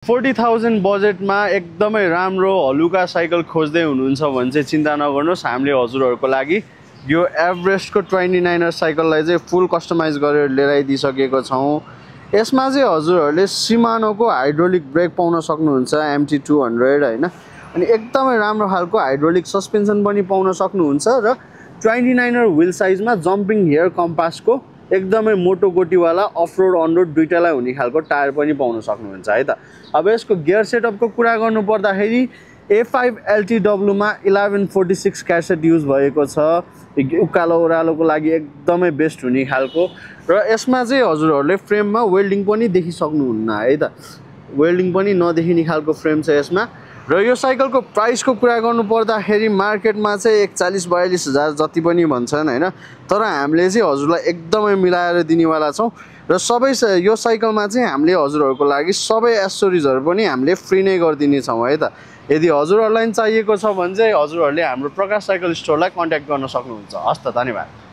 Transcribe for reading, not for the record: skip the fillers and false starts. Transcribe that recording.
40,000 बजेटमा एकदमै राम्रो हलुका साइकल खोज्दै हुनुहुन्छ भने चाहिँ चिन्ता नगर्नुहोस्, हामीले हजुरहरूको लागि यो एभरेस्टको 29er साइकललाई चाहिँ फुल कस्टमाइज गरेर लिएर आइदिसकेको छौँ। यसमा चाहिँ हजुरहरूले सिमानोको हाइड्रोलिक ब्रेक पाउन सक्नुहुन्छ, MT200 हैन, अनि एकदमै राम्रो खालको हाइड्रोलिक सस्पेन्सन पनि पाउन सक्नुहुन्छ र 29er व्हील साइजमा जम्पिङ हेयर कम्पासको एकदमै मोटो गोटीवाला अफरोड अनरोड दुईटालाई हुने खालको टायर पनि पाउन सक्नुहुन्छ है त। अब यसको गियर सेटअपको कुरा गर्नु पर्दाखेरि A5 LTW मा 1146 क्यासेट युज भएको छ, उकालो ओह्रालोको लागि एकदमै बेस्ट हुने खालको। र यसमा चाहिँ हजुरहरूले फ्रेममा वेल्डिङ पनि देखिसक्नुहुन्न है त, वेल्डिङ पनि नदेखिने खालको फ्रेम छ यसमा। र यो साइकलको प्राइसको कुरा गर्नु पर्दाखेरि मार्केटमा चाहिँ 41-42 हजार जति पनि भन्छन् हैन, तर हामीले चाहिँ हजुरलाई एकदमै मिलाएर दिनेवाला छौँ। र सबै यो साइकलमा चाहिँ हामीले हजुरहरूको लागि सबै एसेसरिजहरू पनि हामीले फ्री नै गरिदिने छौँ है त। यदि हजुरहरूलाई चाहिएको छ भने चाहिँ हजुरहरूले हाम्रो प्रकाश साइकल स्टोरलाई कन्ट्याक्ट गर्न सक्नुहुन्छ। हस् त, धन्यवाद।